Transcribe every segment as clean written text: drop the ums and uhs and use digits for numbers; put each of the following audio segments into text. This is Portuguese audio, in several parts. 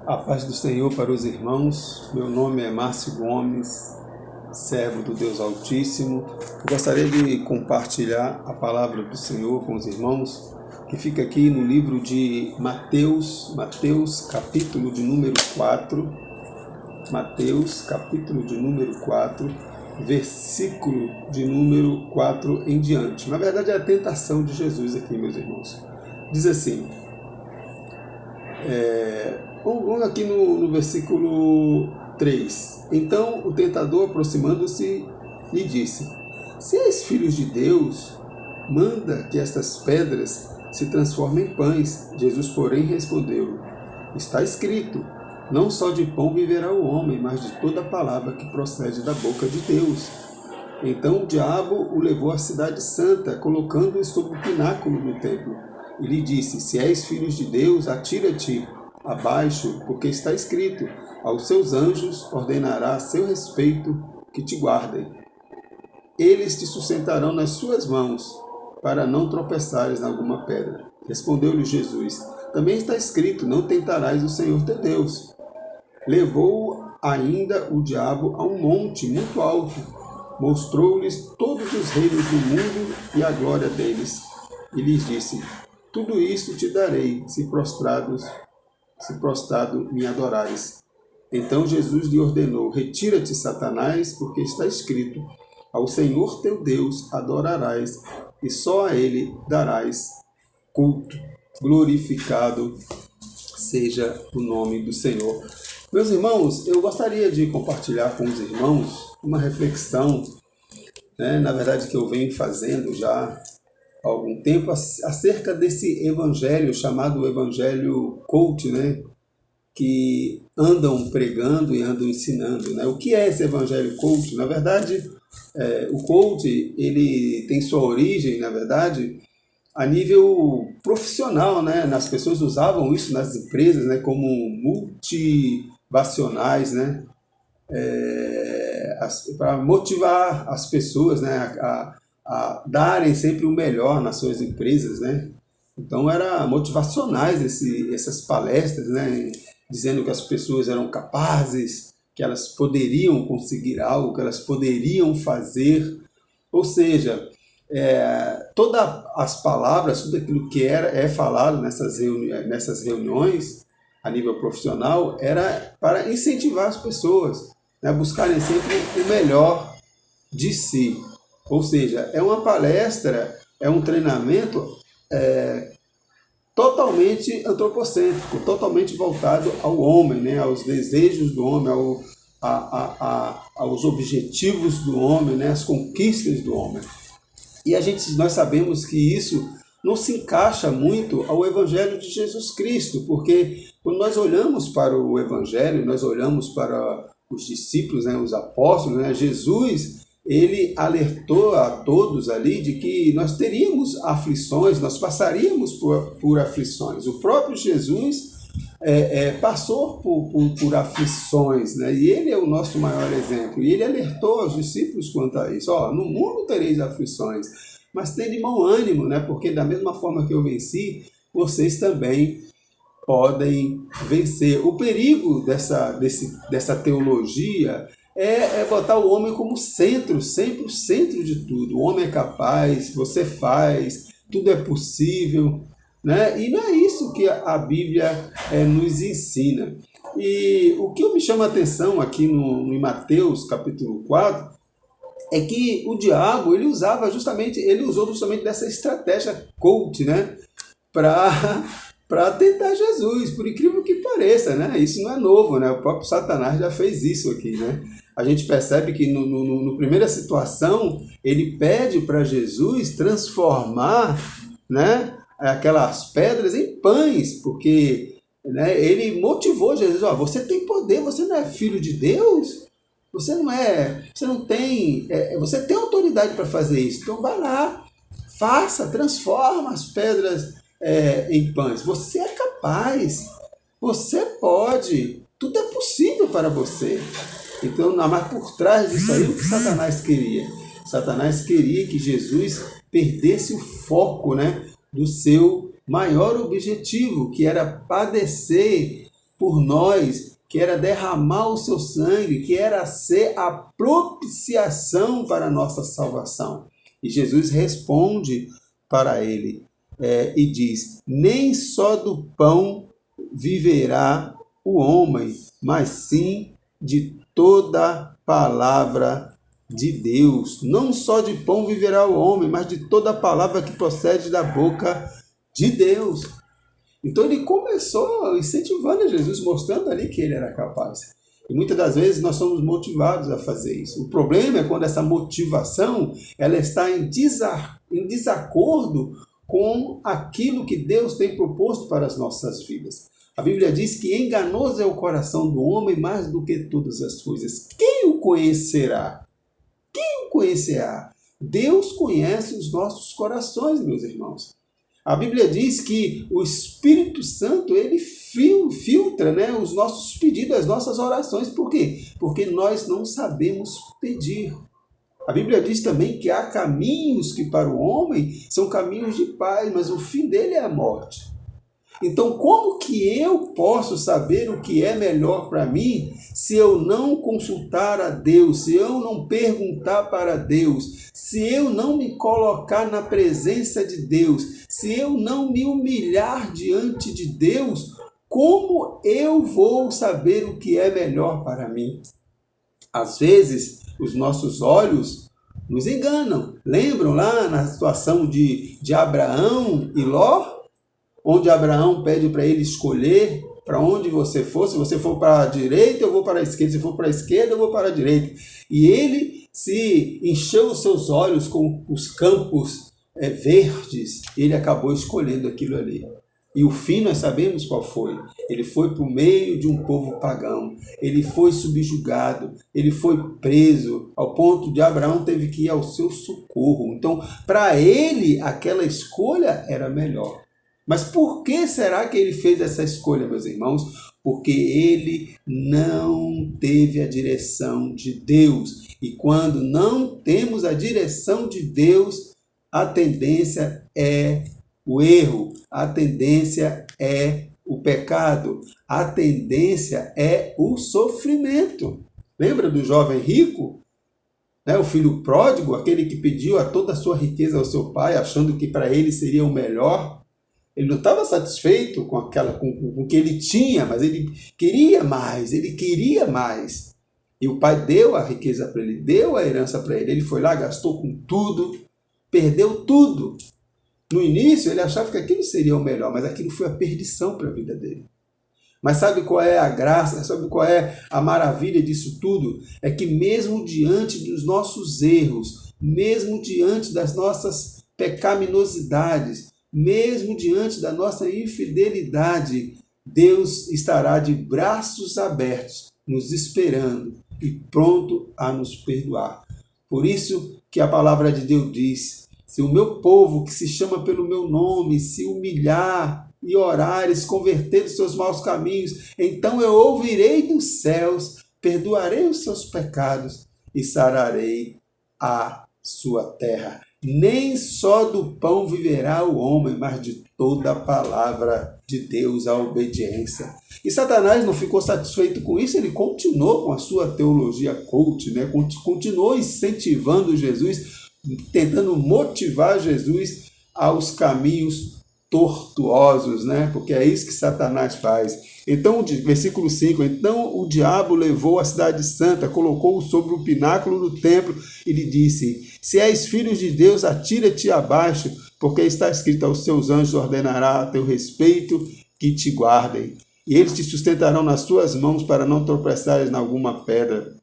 A paz do Senhor para os irmãos. Meu nome é Márcio Gomes, servo do Deus Altíssimo. Eu gostaria de compartilhar a palavra do Senhor com os irmãos, que fica aqui no livro de Mateus, capítulo de número 4. Mateus, capítulo de número 4, versículo de número 4 em diante. Na verdade, é a tentação de Jesus aqui, meus irmãos. Diz assim, vamos aqui no versículo 3. Então o tentador, aproximando-se, lhe disse: Se és filhos de Deus, manda que estas pedras se transformem em pães. Jesus, porém, respondeu: Está escrito, não só de pão viverá o homem, mas de toda palavra que procede da boca de Deus. Então o diabo o levou à cidade santa, colocando-o sobre o pináculo do templo. E lhe disse: Se és filhos de Deus, atira-te abaixo, porque está escrito: aos seus anjos ordenará a seu respeito que te guardem. Eles te sustentarão nas suas mãos, para não tropeçares em alguma pedra. Respondeu-lhe Jesus: Também está escrito: não tentarás o Senhor teu Deus. Levou ainda o diabo a um monte muito alto, mostrou-lhes todos os reinos do mundo e a glória deles, e lhes disse: Tudo isto te darei, se prostrado me adorares. Então Jesus lhe ordenou: Retira-te, Satanás, porque está escrito: Ao Senhor teu Deus adorarás, e só a ele darás culto. Glorificado seja o nome do Senhor. Meus irmãos, eu gostaria de compartilhar com os irmãos uma reflexão, na verdade, que eu venho fazendo já há algum tempo, acerca desse evangelho chamado evangelho coach, que andam pregando e andam ensinando. O que é esse evangelho coach? Na verdade, o coach, ele tem sua origem, na verdade, a nível profissional, As pessoas usavam isso nas empresas, como motivacionais, para motivar as pessoas, a darem sempre o melhor nas suas empresas, Então, eram motivacionais essas palestras, dizendo que as pessoas eram capazes, que elas poderiam conseguir algo, que elas poderiam fazer. Ou seja, todas as palavras, tudo aquilo que é falado nessas reuniões a nível profissional era para incentivar as pessoas, a buscarem sempre o melhor de si. Ou seja, é uma palestra, é um treinamento totalmente antropocêntrico, totalmente voltado ao homem, aos desejos do homem, aos objetivos do homem, às conquistas do homem. E nós sabemos que isso não se encaixa muito ao Evangelho de Jesus Cristo, porque quando nós olhamos para o Evangelho, nós olhamos para os discípulos, os apóstolos, Jesus, ele alertou a todos ali de que nós teríamos aflições, nós passaríamos por aflições. O próprio Jesus passou por aflições, e ele é o nosso maior exemplo. E ele alertou aos discípulos quanto a isso: no mundo tereis aflições, mas tende bom ânimo, porque da mesma forma que eu venci, vocês também podem vencer. O perigo dessa teologia é botar o homem como centro, sempre o centro de tudo. O homem é capaz, você faz, tudo é possível, E não é isso que a Bíblia nos ensina. E o que me chama a atenção aqui em Mateus capítulo 4 é que o diabo ele usou justamente dessa estratégia coach, para tentar Jesus, por incrível que pareça, Isso não é novo, O próprio Satanás já fez isso aqui, A gente percebe que no primeira situação ele pede para Jesus transformar, aquelas pedras em pães, porque ele motivou Jesus: você tem poder, você não é filho de Deus, você tem autoridade para fazer isso, então vai lá, transforma as pedras em pães, você é capaz, você pode, tudo é possível para você. Então, mas por trás disso aí, o que Satanás queria? Satanás queria que Jesus perdesse o foco, do seu maior objetivo, que era padecer por nós, que era derramar o seu sangue, que era ser a propiciação para a nossa salvação. E Jesus responde para ele e diz: nem só do pão viverá o homem, mas sim de toda palavra de Deus. Não só de pão viverá o homem, mas de toda palavra que procede da boca de Deus. Então ele começou incentivando Jesus, mostrando ali que ele era capaz. E muitas das vezes nós somos motivados a fazer isso. O problema é quando essa motivação ela está em desacordo com aquilo que Deus tem proposto para as nossas vidas. A Bíblia diz que enganoso é o coração do homem mais do que todas as coisas. Quem o conhecerá? Quem o conhecerá? Deus conhece os nossos corações, meus irmãos. A Bíblia diz que o Espírito Santo, ele filtra, né, os nossos pedidos, as nossas orações. Por quê? Porque nós não sabemos pedir. A Bíblia diz também que há caminhos que para o homem são caminhos de paz, mas o fim dele é a morte. Então, como que eu posso saber o que é melhor para mim se eu não consultar a Deus, se eu não perguntar para Deus, se eu não me colocar na presença de Deus, se eu não me humilhar diante de Deus, como eu vou saber o que é melhor para mim? Às vezes, os nossos olhos nos enganam. Lembram lá na situação de Abraão e Ló? Onde Abraão pede para ele escolher para onde você for. Se você for para a direita, eu vou para a esquerda. Se for para a esquerda, eu vou para a direita. E ele se encheu os seus olhos com os campos verdes. Ele acabou escolhendo aquilo ali. E o fim nós sabemos qual foi. Ele foi para o meio de um povo pagão. Ele foi subjugado. Ele foi preso ao ponto de Abraão teve que ir ao seu socorro. Então, para ele, aquela escolha era melhor. Mas por que será que ele fez essa escolha, meus irmãos? Porque ele não teve a direção de Deus. E quando não temos a direção de Deus, a tendência é o erro, a tendência é o pecado, a tendência é o sofrimento. Lembra do jovem rico? O filho pródigo, aquele que pediu a toda a sua riqueza ao seu pai, achando que para ele seria o melhor. Ele não estava satisfeito com o que ele tinha, mas ele queria mais, E o pai deu a riqueza para ele, deu a herança para ele. Ele foi lá, gastou com tudo, perdeu tudo. No início, ele achava que aquilo seria o melhor, mas aquilo foi a perdição para a vida dele. Mas sabe qual é a graça, sabe qual é a maravilha disso tudo? É que mesmo diante dos nossos erros, mesmo diante das nossas pecaminosidades, mesmo diante da nossa infidelidade, Deus estará de braços abertos, nos esperando e pronto a nos perdoar. Por isso que a palavra de Deus diz: se o meu povo, que se chama pelo meu nome, se humilhar e orar e se converter dos seus maus caminhos, então eu ouvirei dos céus, perdoarei os seus pecados e sararei a sua terra. Nem só do pão viverá o homem, mas de toda a palavra de Deus, a obediência. E Satanás não ficou satisfeito com isso, ele continuou com a sua teologia coach, continuou incentivando Jesus, tentando motivar Jesus aos caminhos tortuosos, porque é isso que Satanás faz. Então, versículo 5, então o diabo levou a cidade santa, colocou-o sobre o pináculo do templo e lhe disse: se és filho de Deus, atira-te abaixo, porque está escrito: aos seus anjos ordenará a teu respeito que te guardem, e eles te sustentarão nas suas mãos para não tropeçares em alguma pedra.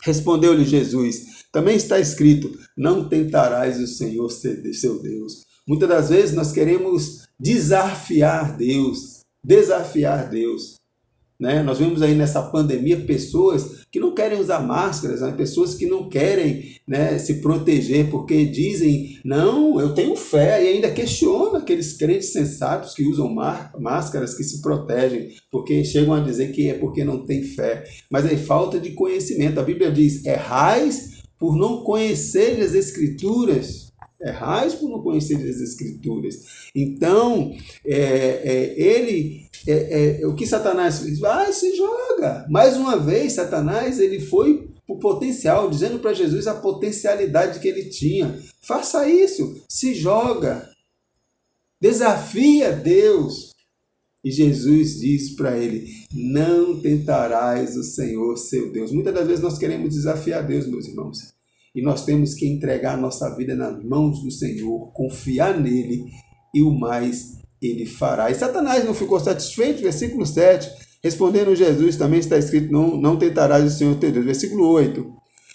Respondeu-lhe Jesus: também está escrito: não tentarás o Senhor seu Deus. Muitas das vezes nós queremos desafiar Deus. Nós vemos aí nessa pandemia pessoas que não querem usar máscaras, pessoas que não querem se proteger porque dizem: não, eu tenho fé, e ainda questionam aqueles crentes sensatos que usam máscaras, que se protegem, porque chegam a dizer que é porque não tem fé. Mas é falta de conhecimento. A Bíblia diz: errais por não conhecer as Escrituras. Errais por não conhecer as Escrituras. Então, ele o que Satanás fez? Vai, se joga. Mais uma vez, Satanás ele foi o potencial, dizendo para Jesus a potencialidade que ele tinha. Faça isso, se joga, desafia Deus. E Jesus diz para ele, não tentarás o Senhor, seu Deus. Muitas das vezes nós queremos desafiar Deus, meus irmãos. E nós temos que entregar a nossa vida nas mãos do Senhor, confiar nele e o mais ele fará. E Satanás não ficou satisfeito, versículo 7. Respondendo Jesus, também está escrito, não tentarás o Senhor teu Deus. Versículo 8.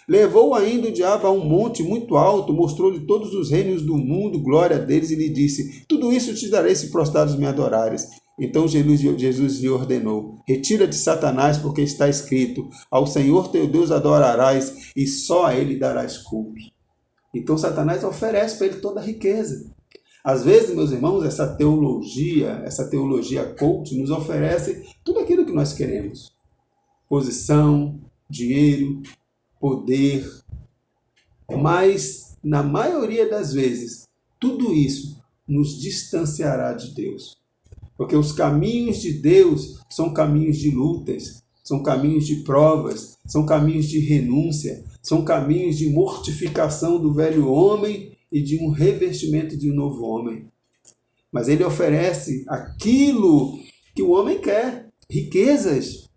Levou ainda o diabo a um monte muito alto, mostrou-lhe todos os reinos do mundo, glória deles, e lhe disse, tudo isso te darei se prostrados me adorares. Então Jesus lhe ordenou, retira-te, Satanás, porque está escrito, ao Senhor teu Deus adorarás e só a ele darás culto. Então Satanás oferece para ele toda a riqueza. Às vezes, meus irmãos, essa teologia coach nos oferece tudo aquilo que nós queremos. Posição, dinheiro, poder. Mas, na maioria das vezes, tudo isso nos distanciará de Deus. Porque os caminhos de Deus são caminhos de lutas, são caminhos de provas, são caminhos de renúncia, são caminhos de mortificação do velho homem e de um revestimento de um novo homem. Mas ele oferece aquilo que o homem quer, riquezas.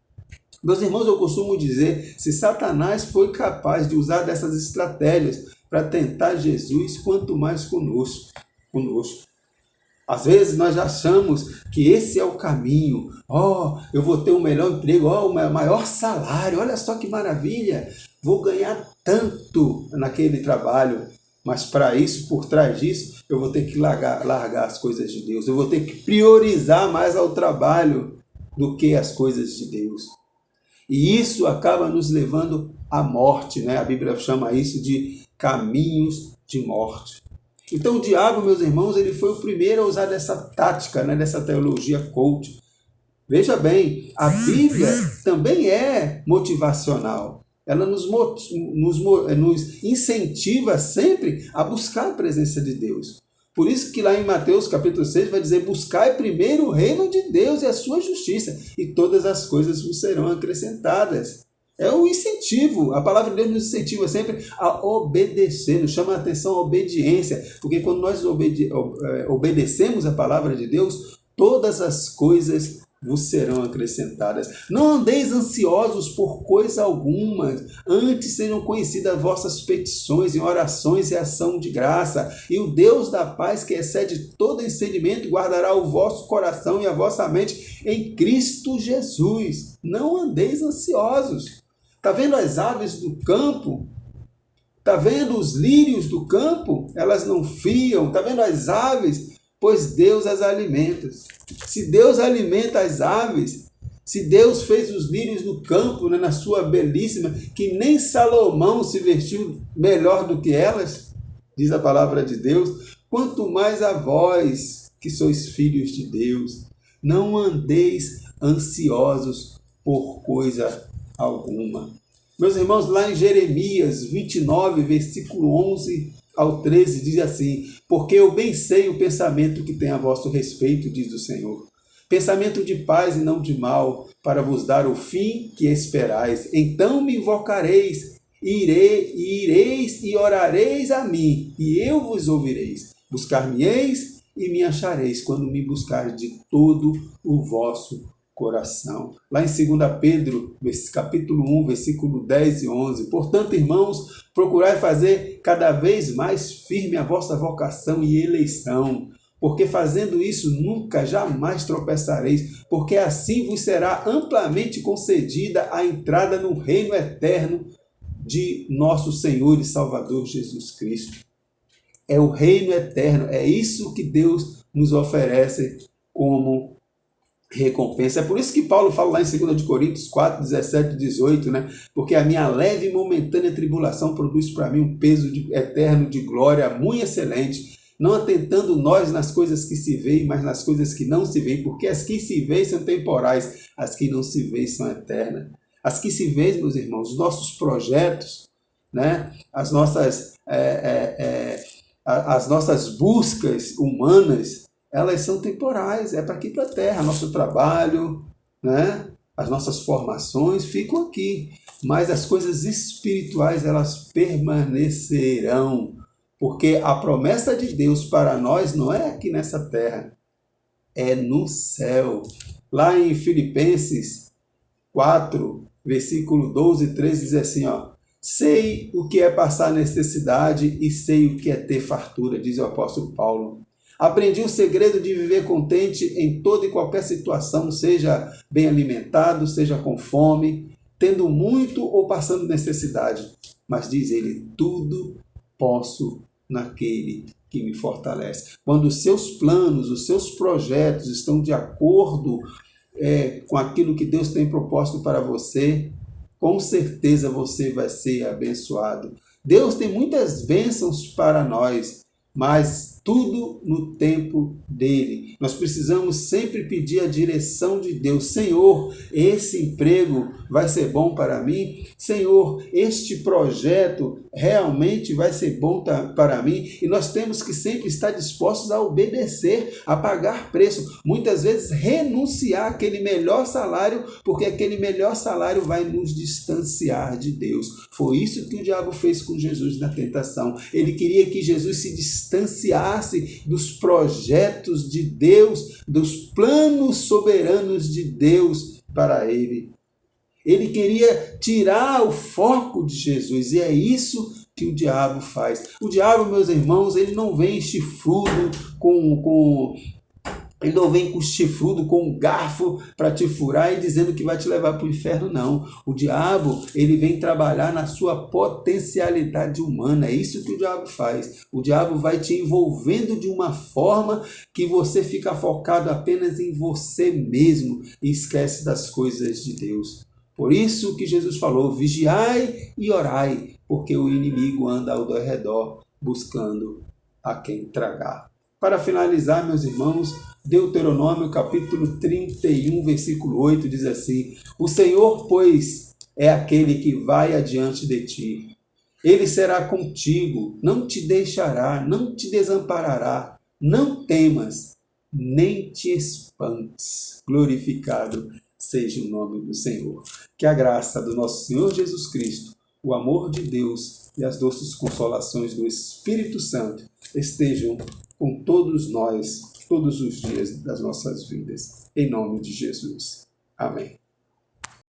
Meus irmãos, eu costumo dizer, se Satanás foi capaz de usar dessas estratégias para tentar Jesus, quanto mais conosco. Às vezes nós achamos que esse é o caminho. Eu vou ter um melhor emprego, o maior salário, olha só que maravilha, vou ganhar tanto naquele trabalho. Mas para isso, por trás disso, eu vou ter que largar as coisas de Deus. Eu vou ter que priorizar mais ao trabalho do que as coisas de Deus. E isso acaba nos levando à morte, né? A Bíblia chama isso de caminhos de morte. Então o diabo, meus irmãos, ele foi o primeiro a usar dessa tática, né? Dessa teologia coach. Veja bem, a Bíblia também é motivacional. Ela nos incentiva sempre a buscar a presença de Deus. Por isso que lá em Mateus capítulo 6 vai dizer, buscai primeiro o reino de Deus e a sua justiça, e todas as coisas vos serão acrescentadas. É um incentivo, a palavra de Deus nos incentiva sempre a obedecer, nos chama a atenção a obediência, porque quando nós obedecemos a palavra de Deus, todas as coisas vos serão acrescentadas. Não andeis ansiosos por coisa alguma, antes sejam conhecidas vossas petições em orações e ação de graça, e o Deus da paz, que excede todo entendimento, guardará o vosso coração e a vossa mente em Cristo Jesus. Não andeis ansiosos. Está vendo as aves do campo? Está vendo os lírios do campo? Elas não fiam. Está vendo as aves? Pois Deus as alimenta. Se Deus alimenta as aves, se Deus fez os lírios do campo, né, na sua belíssima, que nem Salomão se vestiu melhor do que elas, diz a palavra de Deus, quanto mais a vós, que sois filhos de Deus, não andeis ansiosos por coisa alguma. Meus irmãos, lá em Jeremias 29, versículo 11 ao 13, diz assim, porque eu bem sei o pensamento que tem a vosso respeito, diz o Senhor, pensamento de paz e não de mal, para vos dar o fim que esperais. Então me invocareis, ireis e orareis a mim, e eu vos ouvireis. Buscar-me-eis e me achareis, quando me buscareis de todo o vosso coração. Lá em 2 Pedro, capítulo 1, versículo 10 e 11. Portanto, irmãos, procurai fazer cada vez mais firme a vossa vocação e eleição, porque fazendo isso nunca, jamais tropeçareis, porque assim vos será amplamente concedida a entrada no reino eterno de nosso Senhor e Salvador Jesus Cristo. É o reino eterno, é isso que Deus nos oferece como recompensa. É por isso que Paulo fala lá em 2 Coríntios 4, 17 e 18, né? Porque a minha leve e momentânea tribulação produz para mim um peso eterno de glória muito excelente, não atentando nós nas coisas que se veem, mas nas coisas que não se veem, porque as que se veem são temporais, as que não se veem são eternas. As que se veem, meus irmãos, os nossos projetos, né? As nossas buscas humanas, elas são temporais, é para aqui, para a terra. Nosso trabalho, né? As nossas formações ficam aqui, mas as coisas espirituais, elas permanecerão, porque a promessa de Deus para nós não é aqui nessa terra, é no céu. Lá em Filipenses 4, versículo 12 e 13, diz assim, ó: sei o que é passar necessidade e sei o que é ter fartura, diz o apóstolo Paulo. Aprendi o segredo de viver contente em toda e qualquer situação, seja bem alimentado, seja com fome, tendo muito ou passando necessidade. Mas diz ele, tudo posso naquele que me fortalece. Quando os seus planos, os seus projetos estão de acordo com aquilo que Deus tem proposto para você, com certeza você vai ser abençoado. Deus tem muitas bênçãos para nós, mas tudo no tempo dele. Nós precisamos sempre pedir a direção de Deus. Senhor, esse emprego vai ser bom para mim? Senhor, este projeto realmente vai ser bom para mim? E nós temos que sempre estar dispostos a obedecer, a pagar preço. Muitas vezes renunciar àquele melhor salário, porque aquele melhor salário vai nos distanciar de Deus. Foi isso que o diabo fez com Jesus na tentação. Ele queria que Jesus se distanciasse dos projetos de Deus, dos planos soberanos de Deus para ele. Ele queria tirar o foco de Jesus, e é isso que o diabo faz. O diabo, meus irmãos, ele não vem chifrudo ele não vem com chifrudo, com um garfo para te furar e dizendo que vai te levar para o inferno, não. O diabo, ele vem trabalhar na sua potencialidade humana. É isso que o diabo faz. O diabo vai te envolvendo de uma forma que você fica focado apenas em você mesmo e esquece das coisas de Deus. Por isso que Jesus falou, vigiai e orai, porque o inimigo anda ao redor buscando a quem tragar. Para finalizar, meus irmãos, Deuteronômio capítulo 31, versículo 8 diz assim: o Senhor, pois, é aquele que vai adiante de ti. Ele será contigo, não te deixará, não te desamparará. Não temas, nem te espantes. Glorificado seja o nome do Senhor. Que a graça do nosso Senhor Jesus Cristo, o amor de Deus e as doces consolações do Espírito Santo estejam com todos nós, todos os dias das nossas vidas. Em nome de Jesus. Amém.